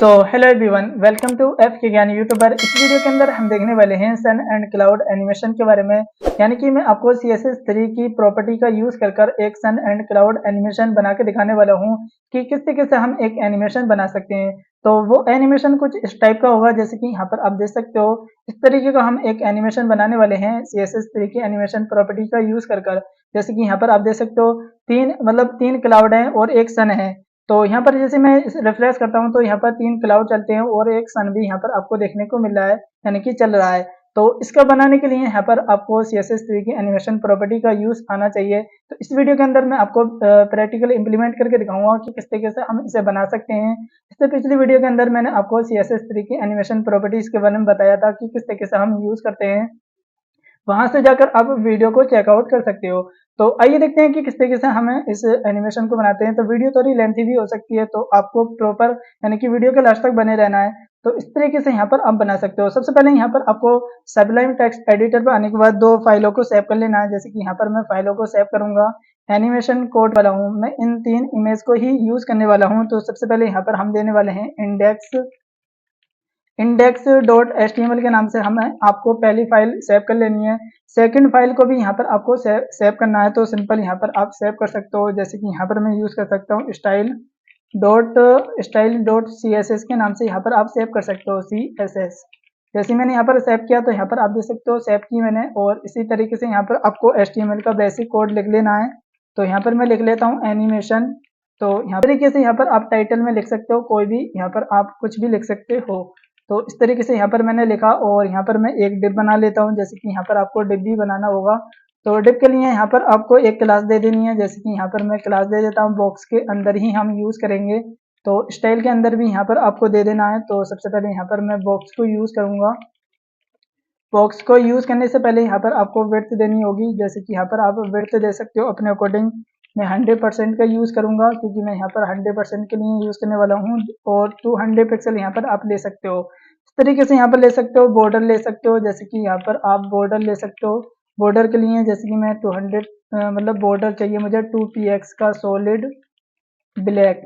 Hello everyone, welcome to F K Gyan YouTuber. इस video के अंदर हम देखने वाले हैं सन एंड क्लाउड एनिमेशन के बारे में। यानी कि मैं आपको CSS3 की प्रॉपर्टी का यूज कर एक सन एंड क्लाउड एनिमेशन बना के दिखाने वाला हूं कि किस तरीके से हम एक एनिमेशन बना सकते हैं। तो वो एनिमेशन कुछ इस टाइप का होगा, जैसे कि यहाँ पर आप देख सकते हो। इस तरीके का हम एक एनिमेशन बनाने वाले हैं CSS3 की एनिमेशन प्रॉपर्टी का यूज कर। जैसे कि यहाँ पर आप देख सकते हो, तीन क्लाउड है और एक सन है। तो यहाँ पर जैसे मैं रिफ्रेश करता हूँ तो यहाँ पर 3 क्लाउड चलते हैं और एक सन भी यहाँ पर आपको देखने को मिल रहा है, यानी कि चल रहा है। तो इसका बनाने के लिए यहाँ पर आपको CSS3 की एनिमेशन प्रॉपर्टी का यूज आना चाहिए। तो इस वीडियो के अंदर मैं आपको प्रैक्टिकल इंप्लीमेंट करके दिखाऊंगा कि किस तरीके से हम इसे बना सकते हैं। इससे पिछली वीडियो के अंदर मैंने आपको CSS3 की एनिमेशन प्रॉपर्टीज के बारे में बताया था कि किस तरीके से हम यूज करते हैं। वहां से जाकर आप वीडियो को चेकआउट कर सकते हो। तो आइए देखते हैं कि किस तरीके से हमें इस एनिमेशन को बनाते हैं। तो वीडियो थोड़ी लेंथी भी हो सकती है, तो आपको प्रॉपर यानी कि वीडियो के लास्ट तक बने रहना है। तो इस तरीके से यहाँ पर आप बना सकते हो। सबसे पहले यहाँ पर आपको सबलाइम टेक्स्ट एडिटर पर आने के बाद 2 फाइलों को सेव कर लेना है। जैसे कि यहाँ पर मैं फाइलों को सेव करूंगा, एनिमेशन कोड वाला हूँ मैं, इन 3 इमेज को ही यूज करने वाला हूँ। तो सबसे पहले यहाँ पर हम देने वाले हैं index.html के नाम से हमें आपको पहली फाइल सेव कर लेनी है। सेकंड फाइल को भी यहाँ पर आपको सेव करना है। तो सिंपल यहाँ पर आप सेव कर सकते हो। जैसे कि यहाँ पर मैं यूज कर सकता हूँ style.css के नाम से यहाँ पर आप सेव कर सकते हो CSS। जैसे मैंने यहाँ पर सेव किया तो यहाँ पर आप देख सकते हो सेव की मैंने। और इसी तरीके से यहाँ पर आपको HTML का बेसिक कोड लिख लेना है। तो यहाँ पर मैं लिख लेता हूँ एनिमेशन। तो यहाँ तरीके से यहाँ पर आप टाइटल में लिख सकते हो, कोई भी यहाँ पर आप कुछ भी लिख सकते हो। तो इस तरीके से यहाँ पर मैंने लिखा और यहाँ पर मैं एक डिव बना लेता हूँ। जैसे कि यहाँ पर आपको डिव भी बनाना होगा। तो डिव के लिए यहाँ पर आपको एक क्लास दे देनी है। जैसे कि यहाँ पर मैं क्लास दे देता हूँ, बॉक्स के अंदर ही हम यूज करेंगे। तो स्टाइल के अंदर भी यहाँ पर आपको दे देना है। तो सबसे पहले यहाँ पर मैं बॉक्स को यूज करूंगा। बॉक्स को यूज करने से पहले यहाँ पर आपको विड्थ देनी होगी। जैसे कि यहाँ पर आप विड्थ दे सकते हो अपने अकॉर्डिंग। मैं 100% का यूज करूंगा क्योंकि मैं यहाँ पर 100% के लिए यूज करने वाला हूँ। और 200 पिक्सल यहाँ पर आप ले सकते हो। इस तरीके से यहाँ पर ले सकते हो। बॉर्डर ले सकते हो, जैसे कि यहाँ पर आप बॉर्डर ले सकते हो। बॉर्डर के लिए जैसे कि मैं 200 मतलब बॉर्डर चाहिए मुझे 2px का सॉलिड ब्लैक।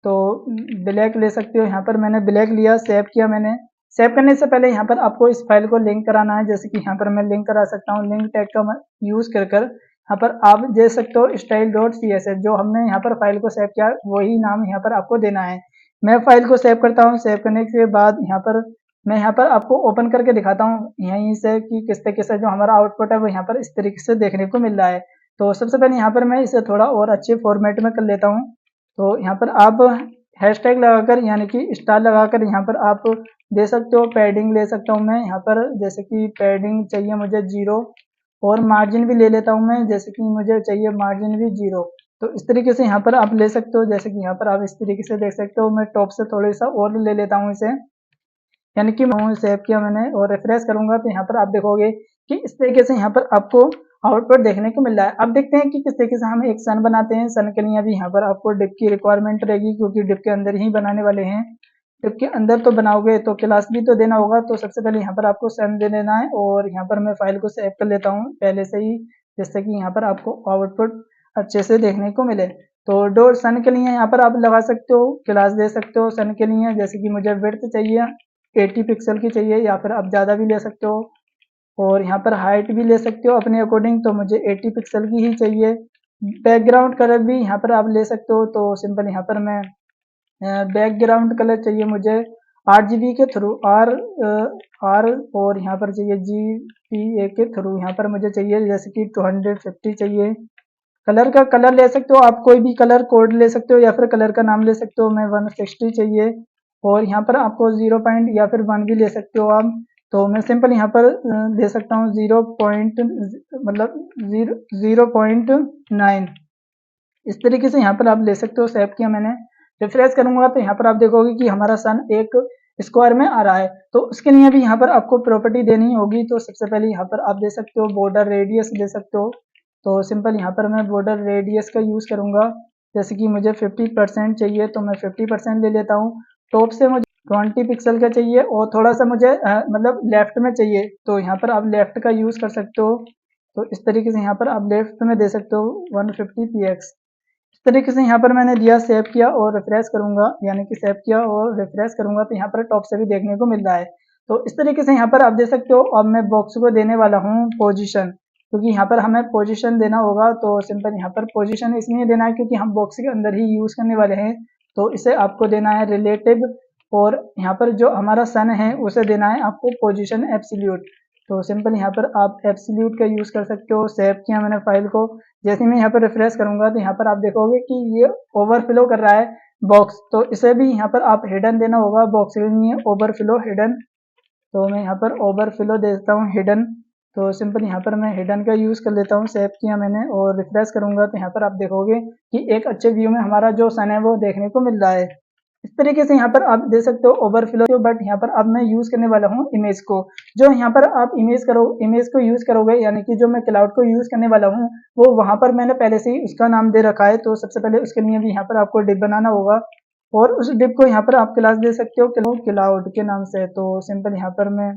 तो ब्लैक ले सकते हो। यहाँ पर मैंने ब्लैक लिया, सेव किया मैंने। सेव करने से पहले यहाँ पर आपको इस फाइल को लिंक कराना है। जैसे कि यहाँ पर मैं लिंक करा सकता हूँ, लिंक टैग का यूज कर यहाँ पर आप दे सकते हो style.css। जो हमने यहाँ पर फाइल को सेव किया वही नाम यहाँ पर आपको देना है। मैं फाइल को सेव करता हूँ। सेव करने के बाद यहाँ पर आपको ओपन करके दिखाता हूँ यहीं से कि किस तरीके से जो हमारा आउटपुट है वो यहाँ पर इस तरीके से देखने को मिल रहा है। तो सबसे पहले यहाँ पर मैं इसे थोड़ा और अच्छे फॉर्मेट में कर लेता हूँ। तो यहाँ पर आप हैशटैग लगाकर यानी कि स्टार लगाकर यहाँ पर आप दे सकते हो। पैडिंग ले सकता हूँ मैं यहाँ पर, जैसे कि पैडिंग चाहिए मुझे 0। और मार्जिन भी ले लेता हूँ मैं, जैसे कि मुझे चाहिए मार्जिन भी 0। तो इस तरीके से यहाँ पर आप ले सकते हो। जैसे कि यहाँ पर आप इस तरीके से देख सकते हो। मैं टॉप से थोड़ा सा और ले लेता हूँ इसे, यानी कि मैं सेव किया मैंने और रिफ्रेश करूंगा तो यहाँ पर आप देखोगे कि इस तरीके से यहाँ पर आपको आउटपुट देखने को मिल रहा है। अब देखते हैं कि किस तरीके से हम एक सन बनाते हैं। सन के लिए भी यहाँ पर आपको डिप की रिक्वायरमेंट रहेगी क्योंकि डिप के अंदर ही बनाने वाले हैं। डिप के अंदर तो बनाओगे तो क्लास भी तो देना होगा। तो सबसे पहले यहाँ पर आपको सन दे देना है और यहाँ पर मैं फाइल को सेव कर लेता हूँ पहले से ही, जिससे कि यहाँ पर आपको आउटपुट अच्छे से देखने को मिले। तो डॉट सन के लिए यहाँ पर आप लगा सकते हो, क्लास दे सकते हो सन के लिए। जैसे कि मुझे विड्थ चाहिए 80 पिक्सल की चाहिए, या फिर आप ज़्यादा भी ले सकते हो। और यहाँ पर हाइट भी ले सकते हो अपने अकॉर्डिंग, तो मुझे 80 पिक्सल की ही चाहिए। बैकग्राउंड कलर भी यहाँ पर आप ले सकते हो। तो सिंपल यहाँ पर मैं बैकग्राउंड कलर चाहिए मुझे RGB के थ्रू आर और यहाँ पर चाहिए GPA के थ्रू। यहाँ पर मुझे चाहिए जैसे कि 250 चाहिए। कलर का कलर ले सकते हो आप, कोई भी कलर कोड ले सकते हो या फिर कलर का नाम ले सकते हो। मैं 160 चाहिए। और यहाँ पर आपको 0 पॉइंट या फिर 1 भी ले सकते हो आप। तो मैं सिंपल यहाँ पर दे सकता हूँ 0.9। इस तरीके से यहाँ पर आप ले सकते हो। सेव किया मैंने, रिफ्रेश करूंगा तो यहाँ पर आप देखोगे कि हमारा सन एक स्क्वायर में आ रहा है। तो उसके लिए भी यहाँ पर आपको प्रॉपर्टी देनी होगी। तो सबसे पहले यहाँ पर आप दे सकते हो बॉर्डर रेडियस दे सकते हो। तो सिंपल यहाँ पर मैं बॉर्डर रेडियस का यूज करूंगा। जैसे कि मुझे 50% चाहिए तो मैं 50% ले लेता हूँ। टॉप से मुझे 20 पिक्सल का चाहिए और थोड़ा सा मुझे मतलब लेफ्ट में चाहिए, तो यहाँ पर आप लेफ्ट का यूज कर सकते हो। तो इस तरीके से यहाँ पर आप लेफ्ट में दे सकते हो 150 px। इस तरीके से यहाँ पर मैंने दिया, सेव किया और रिफ्रेश करूंगा, यानी कि सेव किया और रिफ्रेश करूंगा तो यहाँ पर टॉप से भी देखने को मिल रहा है। तो इस तरीके से यहाँ पर आप देख सकते हो। अब मैं बॉक्स को देने वाला हूँ पोजीशन, क्योंकि यहाँ पर हमें पोजीशन देना होगा। तो सिंपल यहाँ पर पोजीशन इसलिए देना है क्योंकि हम बॉक्स के अंदर ही यूज करने वाले हैं, तो इसे आपको देना है रिलेटिव। और यहाँ पर जो हमारा सन है उसे देना है आपको पोजीशन एब्सोल्यूट। तो सिंपल यहाँ पर आप एब्सोल्यूट का यूज कर सकते हो। सेव किया मैंने फाइल को, जैसे मैं यहाँ पर रिफ्रेश करूंगा तो यहाँ पर आप देखोगे कि ये ओवरफ्लो कर रहा है बॉक्स, तो इसे भी यहाँ पर आप हिडन देना होगा। बॉक्स के लिए ओवरफ्लो हिडन, तो मैं यहाँ पर ओवरफ्लो देता हूँ हिडन। तो सिंपल यहाँ पर मैं हिडन का यूज कर लेता हूँ। सेव किया मैंने और रिफ्रेश करूंगा तो यहाँ पर आप देखोगे कि एक अच्छे व्यू में हमारा जो सन है वो देखने को मिल रहा है। इस तरीके से यहाँ पर आप देख सकते हो ओवरफ्लो। बट यहाँ पर अब मैं यूज करने वाला हूँ इमेज को। जो यहाँ पर आप इमेज को यूज करोगे, यानी कि जो मैं क्लाउड को यूज करने वाला हूँ वो वहां पर मैंने पहले से ही उसका नाम दे रखा है। तो सबसे पहले उसके लिए भी यहाँ पर आपको डिप बनाना होगा और उस डिप को यहाँ पर आप क्लास दे सकते हो क्लाउड के नाम से। तो सिंपल यहाँ पर मैं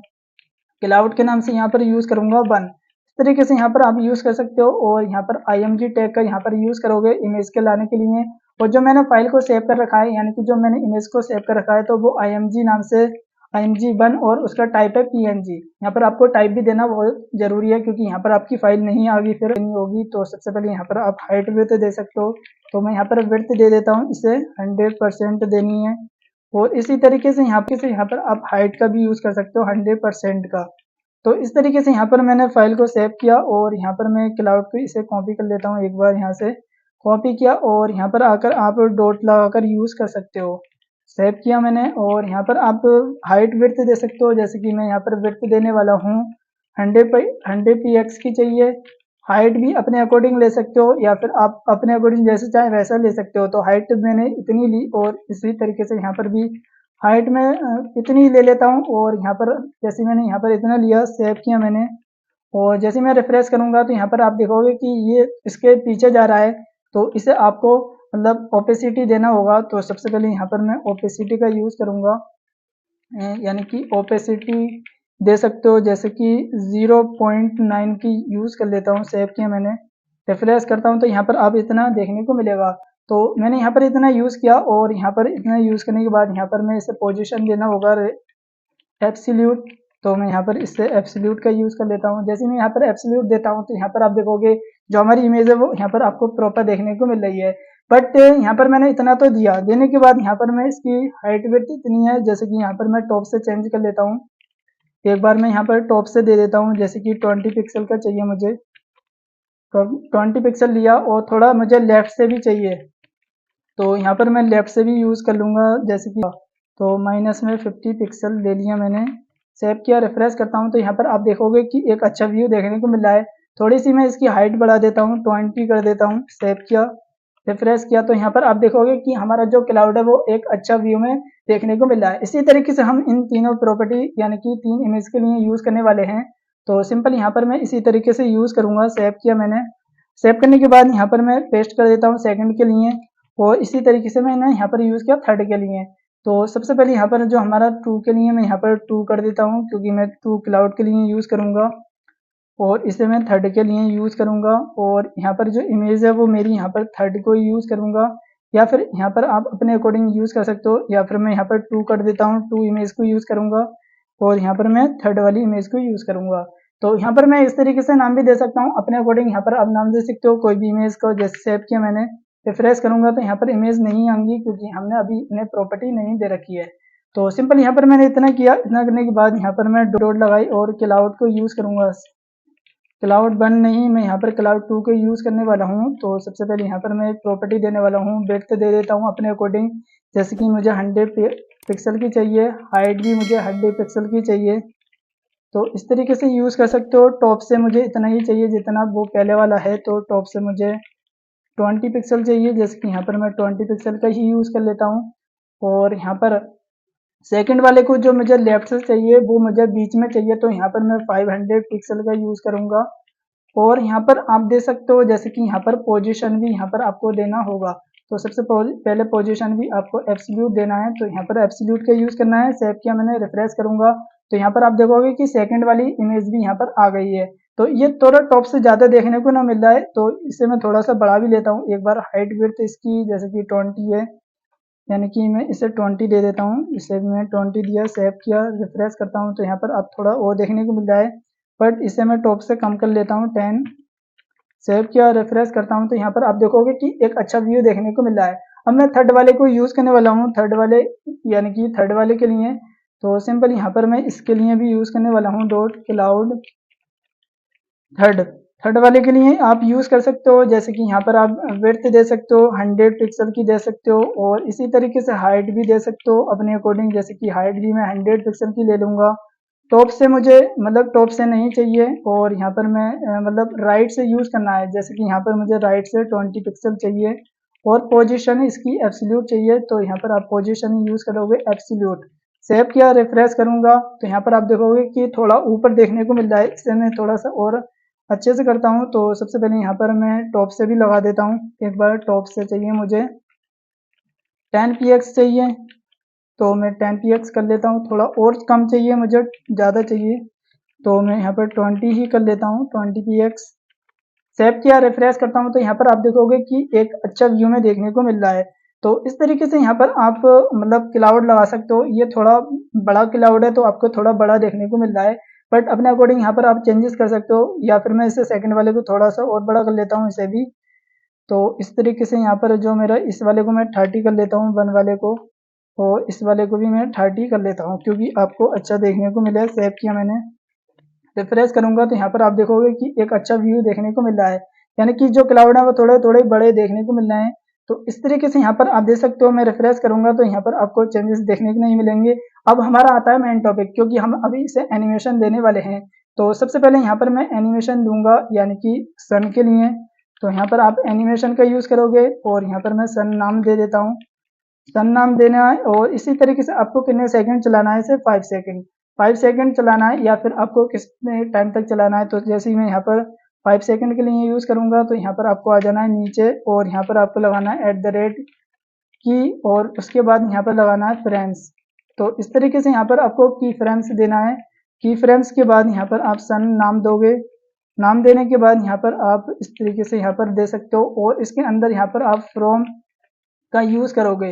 क्लाउड के नाम से यहाँ पर यूज करूंगा वन। इस तरीके से यहाँ पर आप यूज कर सकते हो। और यहाँ पर img टैग का यहाँ पर यूज करोगे इमेज के लाने के लिए। और जो मैंने फाइल को सेव कर रखा है, यानी कि जो मैंने इमेज को सेव कर रखा है, तो वो img नाम से img1 और उसका टाइप है png। यहाँ पर आपको टाइप भी देना बहुत जरूरी है क्योंकि यहाँ पर आपकी फाइल नहीं आगी फिर नहीं होगी। तो सबसे पहले यहाँ पर आप हाइट विड्थ दे सकते हो। तो मैं यहाँ पर विड्थ दे देता हूँ, इसे 100% देनी है। और इसी तरीके से यहाँ पर आप हाइट का भी यूज कर सकते हो 100% का। तो इस तरीके से यहाँ पर मैंने फाइल को सेव किया और यहाँ पर मैं क्लाउड पे इसे कॉपी कर लेता हूँ। एक बार यहाँ से कॉपी किया और यहाँ पर आकर आप डॉट लगाकर यूज कर सकते हो। सेव किया मैंने और यहाँ पर आप हाइट विड्थ दे सकते हो, जैसे कि मैं यहाँ पर विड्थ देने वाला हूँ 100 px की चाहिए। हाइट भी अपने अकॉर्डिंग ले सकते हो या फिर आप अपने अकॉर्डिंग जैसे चाहे वैसा ले सकते हो। तो हाइट मैंने इतनी ली और इसी तरीके से यहाँ पर भी हाइट में इतनी ले लेता हूँ। और यहाँ पर जैसे मैंने यहाँ पर इतना लिया, सेव किया मैंने और जैसे मैं रिफ्रेश करूंगा तो यहाँ पर आप देखोगे कि ये इसके पीछे जा रहा है। तो इसे आपको मतलब ओपेसिटी देना होगा। तो सबसे पहले यहाँ पर मैं ओपेसिटी का यूज करूंगा, यानी कि ओपेसिटी दे सकते हो, जैसे कि 0.9 की यूज कर लेता हूँ। सेव किया मैंने, रिफ्रेश करता हूँ तो यहाँ पर आप इतना देखने को मिलेगा। तो मैंने यहाँ पर इतना यूज किया और यहाँ पर इतना यूज करने के बाद यहाँ पर मैं इसे पोजीशन देना होगा एब्सोल्यूट। तो मैं यहाँ पर इससे एब्सोल्यूट का यूज कर लेता हूँ। जैसे मैं यहाँ पर एब्सोल्यूट देता हूँ तो यहाँ पर आप देखोगे जो हमारी इमेज है वो यहाँ पर आपको प्रॉपर देखने को मिल रही है। बट यहाँ पर मैंने इतना तो दिया, देने के बाद यहाँ पर मैं इसकी हाइट विड्थ इतनी है, जैसे कि यहाँ पर मैं टॉप से चेंज कर लेता हूँ। एक बार मैं यहाँ पर टॉप से दे देता हूँ, जैसे कि 20 पिक्सल का चाहिए मुझे। तो 20 पिक्सल लिया और थोड़ा मुझे लेफ्ट से भी चाहिए, तो यहाँ पर मैं लेफ्ट से भी यूज कर लूंगा, जैसे कि तो माइनस में 50 पिक्सल ले लिया मैंने। सेव किया, रिफ्रेश करता हूँ तो यहाँ पर आप देखोगे कि एक अच्छा व्यू देखने को मिल रहा है। थोड़ी सी मैं इसकी हाइट बढ़ा देता हूँ, 20 कर देता हूँ। सेव किया, रिफ्रेश किया तो यहाँ पर आप देखोगे कि हमारा जो क्लाउड है वो एक अच्छा व्यू में देखने को मिल रहा है। इसी तरीके से हम इन तीनों प्रॉपर्टी यानी कि 3 इमेज के लिए यूज करने वाले हैं। तो सिंपल यहाँ पर मैं इसी तरीके से यूज करूंगा। सेव किया मैंने, सेव करने के बाद यहाँ पर मैं पेस्ट कर देता हूँ सेकंड के लिए और इसी तरीके से मैंने यहाँ पर यूज किया थर्ड के लिए। तो सबसे पहले यहाँ पर जो हमारा 2 के लिए मैं यहाँ पर 2 कर देता हूँ क्योंकि मैं 2 क्लाउड के लिए यूज करूंगा और इसे मैं थर्ड के लिए यूज करूंगा। और यहाँ पर जो इमेज है वो मेरी यहाँ पर थर्ड को यूज करूंगा, या फिर यहाँ पर आप अपने अकॉर्डिंग यूज कर सकते हो, या फिर मैं यहाँ पर 2 कर देता हूँ, 2 इमेज को यूज करूंगा और यहाँ पर मैं थर्ड वाली इमेज को यूज करूंगा। तो यहाँ पर मैं इस तरीके से नाम भी दे सकता हूँ अपने अकॉर्डिंग। यहाँ पर आप नाम दे सकते हो कोई भी इमेज को। जैसे सेव किया मैंने, रिफ्रेश करूंगा तो यहाँ पर इमेज नहीं आएंगी क्योंकि हमने अभी इन्हें प्रॉपर्टी नहीं दे रखी है। तो सिंपल यहाँ पर मैंने इतना किया। इतना करने के बाद यहाँ पर मैं डॉट लगाई और क्लाउड को यूज करूंगा। क्लाउड 1 नहीं, मैं यहाँ पर क्लाउड 2 को यूज करने वाला हूँ। तो सबसे पहले यहाँ पर मैं एक प्रॉपर्टी देने वाला हूँ, विड्थ दे देता हूँ अपने अकॉर्डिंग, जैसे कि मुझे 100 पिक्सल की चाहिए। हाइट भी मुझे 100 पिक्सल की चाहिए। तो इस तरीके से यूज कर सकते हो। टॉप से मुझे इतना ही चाहिए जितना वो पहले वाला है, तो टॉप से मुझे 20 पिक्सल चाहिए, जैसे कि यहाँ पर मैं 20 पिक्सल का ही यूज कर लेता हूँ। और यहाँ पर सेकंड वाले को जो मुझे लेफ्ट से चाहिए वो मुझे बीच में चाहिए, तो यहाँ पर मैं 500 पिक्सल का यूज करूंगा। और यहाँ पर आप दे सकते हो, जैसे कि यहाँ पर पोजीशन भी यहाँ पर आपको देना होगा। तो सबसे पहले पोजीशन भी आपको एब्सोल्यूट देना है, तो यहाँ पर एब्सोल्यूट का यूज करना है। सेव किया मैंने, रिफ्रेश करूंगा तो यहाँ पर आप देखोगे कि सेकंड वाली इमेज भी यहाँ पर आ गई है। तो ये थोड़ा टॉप से ज़्यादा देखने को ना मिल रहा है, तो इसे मैं थोड़ा सा बढ़ा भी लेता हूँ। एक बार हाइट विड्थ इसकी जैसे कि 20 है, यानी कि मैं इसे 20 दे देता हूँ। इसे मैं 20 दिया, सेव किया, रिफ्रेश करता हूँ तो यहाँ पर अब थोड़ा और देखने को मिल रहा है, बट इसे मैं टॉप से कम कर लेता हूँ 10। सेव किया, रिफ्रेश करता हूँ तो यहाँ पर आप देखोगे कि एक अच्छा व्यू देखने को मिल रहा है। अब मैं थर्ड वाले को यूज़ करने वाला हूँ, थर्ड वाले यानी कि थर्ड वाले के लिए। तो सिंपल यहाँ पर मैं इसके लिए भी यूज़ करने वाला हूँ डॉट क्लाउड थर्ड। थर्ड वाले के लिए आप यूज़ कर सकते हो, जैसे कि यहाँ पर आप विड्थ दे सकते हो 100 पिक्सल की दे सकते हो, और इसी तरीके से हाइट भी दे सकते हो अपने अकॉर्डिंग। जैसे कि हाइट भी मैं 100 पिक्सल की ले लूँगा। टॉप से मुझे मतलब टॉप से नहीं चाहिए, और यहाँ पर मैं मतलब राइट से यूज़ करना है, जैसे कि यहाँ पर मुझे राइट से 20 पिक्सल चाहिए, और पोजीशन इसकी एब्सोल्यूट चाहिए, तो यहाँ पर आप पोजीशन यूज़ करोगे एब्सोल्यूट। सेव किया, रिफ्रेश करूँगा तो यहाँ पर आप देखोगे कि थोड़ा ऊपर देखने को मिल रहा है। इसे मैं थोड़ा सा और अच्छे से करता हूँ। तो सबसे पहले यहाँ पर मैं टॉप से भी लगा देता हूँ। एक बार टॉप से चाहिए मुझे 10px चाहिए, तो मैं 10px कर लेता हूँ। थोड़ा और कम चाहिए मुझे, ज़्यादा चाहिए, तो मैं यहाँ पर 20 ही कर लेता हूँ, 20px। सेव किया, रिफ्रेश करता हूँ तो यहाँ पर आप देखोगे कि एक अच्छा व्यू में देखने को मिल रहा है। तो इस तरीके से यहाँ पर आप मतलब क्लाउड लगा सकते हो। ये थोड़ा बड़ा क्लाउड है तो आपको थोड़ा बड़ा देखने को मिल रहा है, बट अपने अकॉर्डिंग यहाँ पर आप चेंजेस कर सकते हो, या फिर मैं इसे सेकंड वाले को थोड़ा सा और बड़ा कर लेता हूँ इसे भी। तो इस तरीके से यहाँ पर जो मेरा इस वाले को मैं 30 कर लेता हूँ, वन वाले को, और इस वाले को भी मैं 30 कर लेता हूँ, क्योंकि आपको अच्छा देखने को मिले। सेव किया मैंने, रिफ्रेश करूंगा तो यहाँ पर आप देखोगे कि एक अच्छा व्यू देखने को मिल रहा है, यानी कि जो क्लाउड है वो थोड़े थोड़े बड़े देखने को मिल रहे हैं। तो इस तरीके से यहाँ पर आप देख सकते हो। मैं रिफ्रेश करूंगा तो यहाँ पर आपको चेंजेस देखने को नहीं मिलेंगे। अब हमारा आता है मेन टॉपिक, क्योंकि हम अभी इसे एनिमेशन देने वाले हैं। तो सबसे पहले यहाँ पर मैं एनिमेशन दूंगा, यानी कि सन के लिए। तो यहाँ पर आप एनिमेशन का यूज़ करोगे, और यहाँ पर मैं सन नाम दे देता हूँ। सन नाम देना है, और इसी तरीके से आपको कितने सेकंड चलाना है, सिर्फ 5 सेकंड। 5 सेकंड चलाना है, या फिर आपको कितने टाइम तक चलाना है। तो जैसे ही मैं यहाँ पर 5 सेकंड के लिए यूज़ करूँगा तो यहाँ पर आपको आ जाना है नीचे, और यहाँ पर आपको लगाना है @ की, और उसके बाद यहाँ पर लगाना है फ्रेम्स। तो इस तरीके से यहाँ पर आपको की फ्रेम्स देना है। की फ्रेम्स के बाद यहाँ पर आप सन नाम दोगे। नाम देने के बाद यहाँ पर आप इस तरीके से यहाँ पर दे सकते हो, और इसके अंदर यहाँ पर आप फ्रॉम का यूज़ करोगे,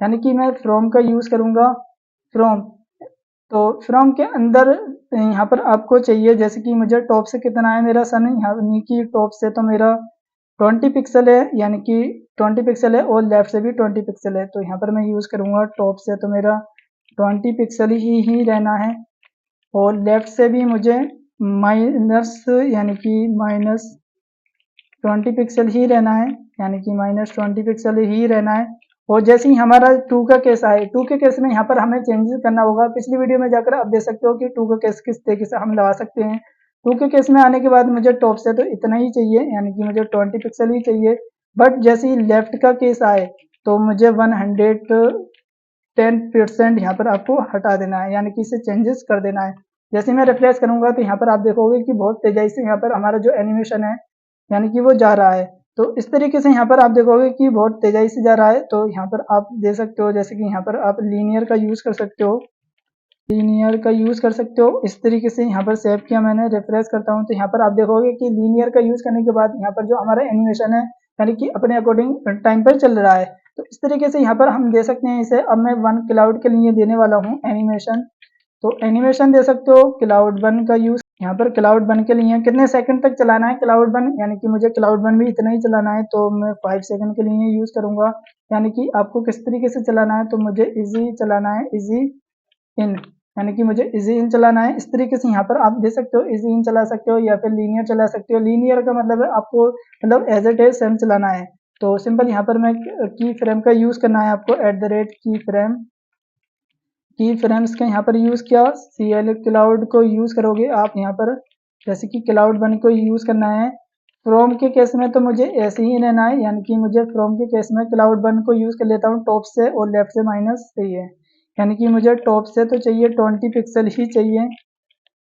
यानी कि मैं फ्रॉम का यूज़ करूँगा। फ्रॉम, तो फ्रॉम के अंदर यहाँ पर आपको चाहिए, जैसे कि मुझे टॉप से कितना है मेरा सन, यानी कि टॉप से तो मेरा 20 पिक्सल है, यानी कि 20 पिक्सल है, और लेफ्ट से भी 20 पिक्सल है। तो यहाँ पर मैं यूज़ करूँगा टॉप से तो मेरा 20 पिक्सल ही रहना है, और लेफ्ट से भी मुझे माइनस, यानी कि -20 पिक्सल ही रहना है, यानी कि -20 पिक्सल ही रहना है। और जैसे ही हमारा 2 का केस आए, 2 के केस में यहाँ पर हमें चेंजेस करना होगा। पिछली वीडियो में जाकर आप देख सकते हो कि 2 का केस किस तरीके से हम लगा सकते हैं। 2 के केस में आने के बाद मुझे टॉप से तो इतना ही चाहिए, यानी कि मुझे 20 पिक्सल ही चाहिए, बट जैसे ही लेफ्ट का केस आए तो मुझे 110% यहाँ पर आपको हटा देना है, यानी कि इसे चेंजेस कर देना है। जैसे मैं रिफ्रेश करूंगा तो यहाँ पर आप देखोगे कि बहुत तेजी से यहाँ पर हमारा जो एनिमेशन है, यानी कि वो जा रहा है। तो इस तरीके से यहाँ पर आप देखोगे कि बहुत तेजी से जा रहा है। तो यहाँ पर आप दे सकते हो, जैसे कि यहाँ पर आप लीनियर का यूज़ कर सकते हो, लीनियर का यूज़ कर सकते हो। इस तरीके से यहाँ पर सेव किया मैंने, रिफ्रेश करता हूँ तो यहाँ पर आप देखोगे कि लीनियर का यूज़ करने के बाद यहाँ पर जो हमारा एनिमेशन है, यानी कि अपने अकॉर्डिंग टाइम पर चल रहा है। तो इस तरीके से यहाँ पर हम दे सकते हैं इसे। अब मैं वन क्लाउड के लिए देने वाला हूँ एनिमेशन, तो एनिमेशन दे सकते हो क्लाउड वन का यूज़। यहाँ पर क्लाउड वन के लिए कितने सेकंड तक चलाना है क्लाउड वन, यानी कि मुझे क्लाउड वन भी इतना ही चलाना है, तो मैं 5 सेकंड के लिए यूज़ करूँगा। यानी कि आपको किस तरीके से चलाना है, तो मुझे इजी चलाना है, इजी इन, यानी कि मुझे इजी इन चलाना है। इस तरीके से यहाँ पर आप दे सकते हो, इजी इन चला सकते हो, या फिर लीनियर चला सकते हो। लीनियर का मतलब है आपको मतलब एज इट इज सेम चलाना है। तो सिंपल यहाँ पर मैं की फ्रेम का यूज़ करना है आपको, @ की फ्रेम्स का यहाँ पर यूज़ किया। CL क्लाउड को यूज़ करोगे आप यहाँ पर, जैसे कि क्लाउड वन को यूज़ करना है। फ्रॉम के केस में तो मुझे ऐसे ही रहना है, यानी कि मुझे फ्रॉम के केस में क्लाउड वन को यूज़ कर लेता हूँ टॉप से, और लेफ्ट से माइनस चाहिए, यानी कि मुझे टॉप से तो चाहिए 20 पिक्सल ही चाहिए,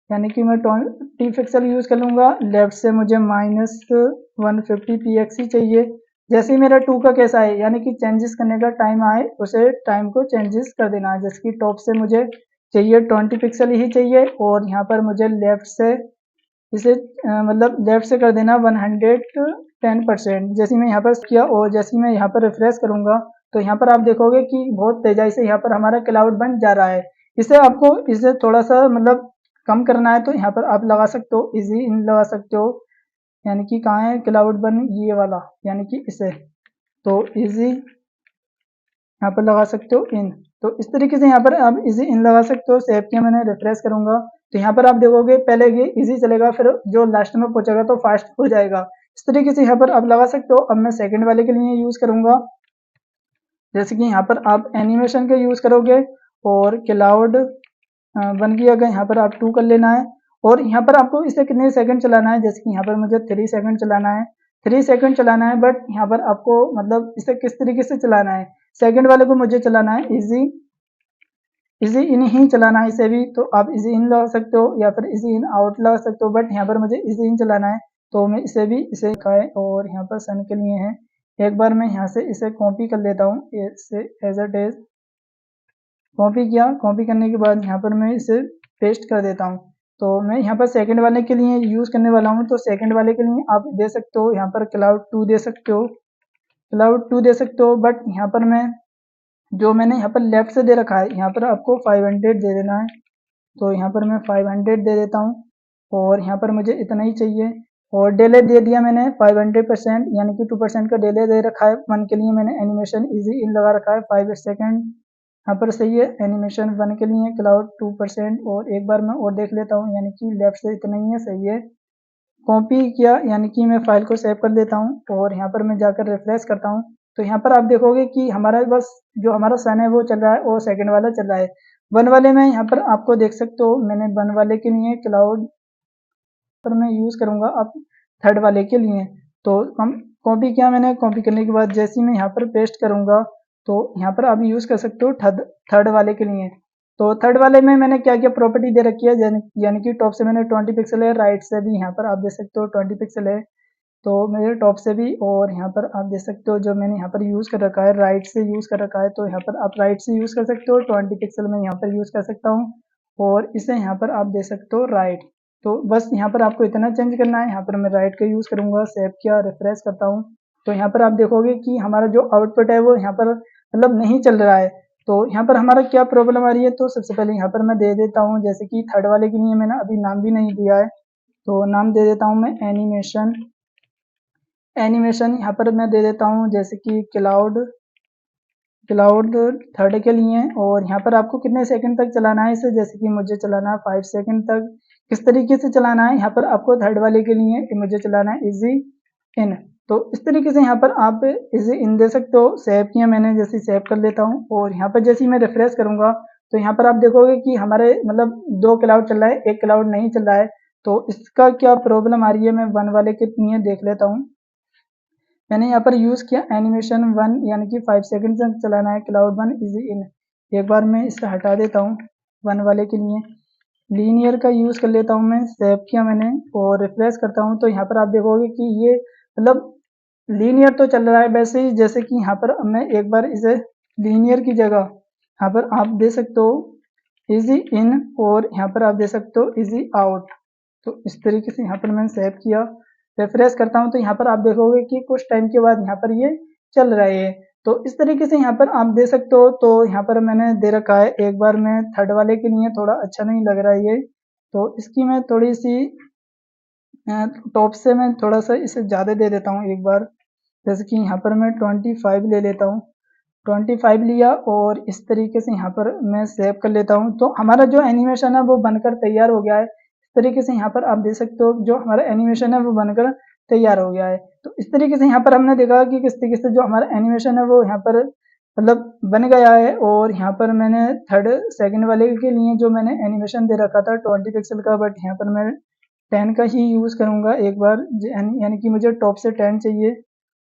यानी कि मैं 20 पिक्सल यूज़ कर लूँगा। लेफ्ट से मुझे -150 px ही चाहिए। जैसे ही मेरा 2 का केस आए, यानी कि चेंजेस करने का टाइम आए, उसे टाइम को चेंजेस कर देना है। जैसे कि टॉप से मुझे चाहिए 20 पिक्सल ही चाहिए, और यहाँ पर मुझे लेफ्ट से इसे मतलब लेफ्ट से कर देना 110%। जैसे मैं यहाँ पर किया और जैसे मैं यहाँ पर रिफ्रेश करूँगा तो यहाँ पर आप देखोगे कि बहुत तेज़ी से यहाँ पर हमारा क्लाउड बन जा रहा है। इसे आपको इसे थोड़ा सा मतलब कम करना है तो यहाँ पर आप लगा सकते हो इजी इन लगा सकते हो, यानी कि कहाँ है क्लाउड बन, ये वाला, यानी कि इसे तो इजी यहाँ पर लगा सकते हो इन। तो इस तरीके से यहाँ पर आप इजी इन लगा सकते हो। सेव किया मैंने, रिफ्रेश करूंगा तो यहाँ पर आप देखोगे पहले ये इजी चलेगा, फिर जो लास्ट में पहुंचेगा तो फास्ट हो जाएगा। इस तरीके से यहाँ पर आप लगा सकते हो। अब मैं सेकंड वाले के लिए यूज करूंगा। जैसे कि यहाँ पर आप एनिमेशन का यूज करोगे और क्लाउड बन गया, अगर यहाँ पर आप 2 कर लेना है और यहाँ पर आपको इसे कितने सेकंड चलाना है। जैसे कि यहाँ पर मुझे 3 सेकंड चलाना है, 3 सेकंड चलाना है, बट यहाँ पर आपको मतलब इसे किस तरीके से चलाना है। सेकंड वाले को मुझे चलाना है इजी इन ही चलाना है इसे भी, तो आप इजी इन लगा सकते हो या फिर इजी इन आउट लगा सकते हो, बट यहाँ पर मुझे इजी इन चलाना है तो मैं इसे भी इसे खाए और यहाँ पर सन के लिए है। एक बार मैं यहाँ से इसे कॉपी कर लेता हूँ, इसे एज इट इज कॉपी किया। कॉपी करने के बाद यहाँ पर मैं इसे पेस्ट कर देता हूँ। तो मैं यहाँ पर सेकंड वाले के लिए यूज़ करने वाला हूँ, तो सेकंड वाले के लिए आप दे सकते हो यहाँ पर क्लाउड 2 दे सकते हो, क्लाउड 2 दे सकते हो, बट यहाँ पर मैं जो मैंने यहाँ पर लेफ्ट से दे रखा है यहाँ पर आपको 500 दे देना है। तो यहाँ पर मैं 500 दे देता हूँ और यहाँ पर मुझे इतना ही चाहिए। और डिले दे दिया मैंने 500%, यानी कि 2% का डिले दे रखा है। 1 के लिए मैंने एनिमेशन इजी इन लगा रखा है 5 सेकंड, यहाँ पर सही है। एनिमेशन 1 के लिए क्लाउड 2%, और एक बार मैं और देख लेता हूँ, यानी कि लेफ्ट से इतना ही है, सही है। कॉपी किया, यानी कि मैं फाइल को सेव कर देता हूँ और यहाँ पर मैं जाकर रिफ्रेश करता हूँ तो यहाँ पर आप देखोगे कि हमारा बस जो हमारा सन है वो चल रहा है और सेकंड वाला चल रहा है। 1 वाले में यहाँ पर आपको देख सकते हो मैंने 1 वाले के लिए क्लाउड पर मैं यूज़ करूँगा अब थर्ड वाले के लिए। तो हम कॉपी किया मैंने, कॉपी करने के बाद जैसे ही मैं यहाँ पर पेस्ट करूँगा तो यहाँ पर आप यूज़ कर सकते हो थर्ड वाले के लिए। तो थर्ड वाले में मैंने क्या क्या प्रॉपर्टी दे रखी है, यानी कि टॉप से मैंने 20 पिक्सल है, राइट से भी यहाँ पर आप देख सकते हो 20 पिक्सल है, तो मेरे टॉप से भी, और यहाँ पर आप देख सकते हो जो मैंने यहाँ पर यूज़ कर रखा है राइट से यूज़ कर रखा है, तो यहाँ पर आप राइट से यूज़ कर सकते हो। 20 पिक्सल में यहाँ पर यूज़ कर सकता हूँ और इसे यहाँ पर आप दे सकते हो राइट। तो बस यहाँ पर आपको इतना चेंज करना है। यहाँ पर मैं राइट का यूज़ करूँगा, सेव किया, रिफ्रेश करता हूँ तो यहाँ पर आप देखोगे कि हमारा जो आउटपुट है वो यहाँ पर मतलब नहीं चल रहा है। तो यहाँ पर हमारा क्या प्रॉब्लम आ रही है, तो सबसे पहले यहाँ पर मैं दे देता हूँ, जैसे कि थर्ड वाले के लिए मैंने अभी नाम भी नहीं दिया है तो नाम दे देता हूँ मैं एनिमेशन यहाँ पर मैं दे देता हूँ, जैसे कि क्लाउड थर्ड के लिए। और यहाँ पर आपको कितने सेकंड तक चलाना है इसे, जैसे कि मुझे चलाना है 5 सेकंड तक। किस तरीके से चलाना है यहाँ पर आपको थर्ड वाले के लिए मुझे चलाना है इजी इन। तो इस तरीके से यहाँ पर आप इजी इन दे सकते हो। सेव किया मैंने, जैसे सेव कर लेता हूँ और यहाँ पर जैसे ही मैं रिफ्रेश करूँगा तो यहाँ पर आप देखोगे कि हमारे मतलब 2 क्लाउड चल रहा है, 1 क्लाउड नहीं चल रहा है। तो इसका क्या प्रॉब्लम आ रही है, मैं 1 वाले के लिए देख लेता हूँ। मैंने यहाँ पर यूज़ किया एनिमेशन 1, यानी कि 5 सेकंड तक चलाना है क्लाउड 1 इजी इन। एक बार मैं इसे हटा देता हूँ 1 वाले के लिए, लीनियर का यूज़ कर लेता हूँ मैं। सेव किया मैंने और रिफ्रेश करता हूँ तो यहाँ पर आप देखोगे कि ये मतलब लीनियर तो चल रहा है वैसे ही, जैसे कि यहाँ पर मैं एक बार इसे लीनियर की जगह यहाँ पर आप दे सकते हो इजी इन और यहाँ पर आप दे सकते हो इजी आउट। तो इस तरीके से यहाँ पर मैंने सेव किया, रिफ्रेश करता हूँ तो यहाँ पर आप देखोगे कि कुछ टाइम के बाद यहाँ पर ये चल रहा है। तो इस तरीके से यहाँ पर आप दे सकते हो। तो यहाँ पर मैंने दे रखा है, एक बार मैं थर्ड वाले के लिए थोड़ा अच्छा नहीं लग रहा है ये, तो इसकी मैं थोड़ी सी टॉप से मैं थोड़ा सा इसे ज़्यादा दे देता हूँ एक बार, जैसे कि यहाँ पर मैं 25 ले लेता हूँ। 25 लिया और इस तरीके से यहाँ पर मैं सेव कर लेता हूँ। तो हमारा जो एनिमेशन है वो बनकर तैयार हो गया है। इस तरीके से यहाँ पर आप देख सकते हो जो हमारा एनिमेशन है वो बनकर तैयार हो गया है। तो इस तरीके से यहाँ पर हमने देखा कि किस तरीके से जो हमारा एनिमेशन है वो यहाँ पर मतलब बन गया है। और यहाँ पर मैंने सेकंड वाले के लिए जो मैंने एनिमेशन दे रखा था 20 पिक्सल का, बट यहाँ पर मैं 10 का ही यूज़ करूँगा एक बार, यानी कि मुझे टॉप से 10 चाहिए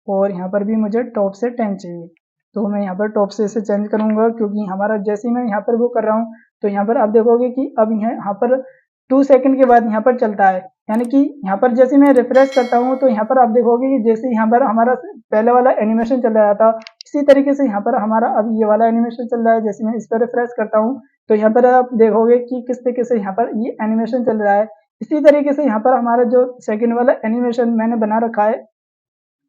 और यहाँ पर भी मुझे टॉप से 10 चाहिए। तो मैं यहाँ पर टॉप से इसे चेंज करूँगा, क्योंकि हमारा जैसे ही मैं यहाँ पर वो कर रहा हूँ तो यहाँ पर आप देखोगे कि अब यहाँ पर 2 सेकंड के बाद यहाँ पर चलता है, यानी कि यहाँ पर जैसे मैं रिफ्रेश करता हूँ तो यहाँ पर आप देखोगे कि जैसे यहाँ पर हमारा पहले वाला एनिमेशन चल रहा था, इसी तरीके से यहाँ पर हमारा अब ये वाला एनिमेशन चल रहा है। जैसे मैं इस पर रिफ्रेश करता हूँ तो यहाँ पर आप देखोगे कि किस तरीके से यहाँ पर ये एनिमेशन चल रहा है। इसी तरीके से यहाँ पर हमारा जो सेकंड वाला एनिमेशन मैंने बना रखा है,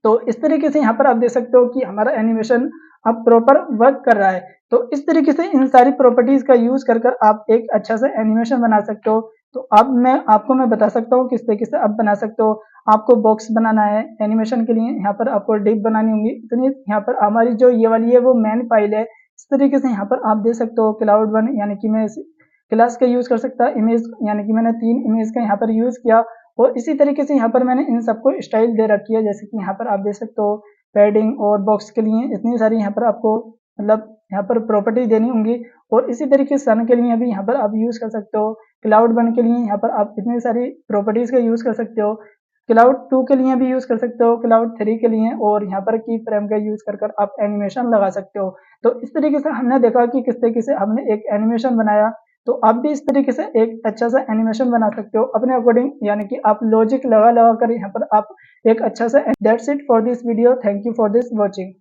तो इस तरीके से यहाँ पर आप देख सकते हो कि हमारा एनिमेशन अब प्रॉपर वर्क कर रहा है। तो इस तरीके से इन सारी प्रॉपर्टीज का यूज कर कर आप एक अच्छा सा एनिमेशन बना सकते हो। तो अब मैं बता सकता हूँ किस तरीके से आप बना सकते हो। आपको बॉक्स बनाना है एनिमेशन के लिए, यहाँ पर आपको डिप बनानी होगी। इतनी यहाँ पर हमारी जो ये वाली है वो मेन फाइल है। इस तरीके से यहाँ पर आप देख सकते हो क्लाउड वन यानी कि मैं क्लास का यूज कर सकता, इमेज यानी कि मैंने 3 इमेज का यहाँ पर यूज किया। और इसी तरीके से यहाँ पर मैंने इन सबको स्टाइल दे रखी है, जैसे कि यहाँ पर आप देख सकते हो पैडिंग और बॉक्स के लिए इतनी सारी यहाँ पर आपको मतलब यहाँ पर प्रॉपर्टी देनी होंगी। और इसी तरीके से सन के लिए भी यहाँ पर आप यूज कर सकते हो। क्लाउड वन के लिए यहाँ पर आप इतनी सारी प्रॉपर्टीज का यूज कर सकते हो। क्लाउड 2 के लिए भी यूज कर सकते हो, क्लाउड 3 के लिए, और यहाँ पर की फ्रेम का यूज कर कर आप एनिमेशन लगा सकते हो। तो इस तरीके से हमने देखा कि किस तरीके से हमने एक एनिमेशन बनाया। तो आप भी इस तरीके से एक अच्छा सा एनिमेशन बना सकते हो अपने अकॉर्डिंग, यानी कि आप लॉजिक लगा लगा कर यहाँ पर आप एक अच्छा सा। That's it for this video, thank you for this watching.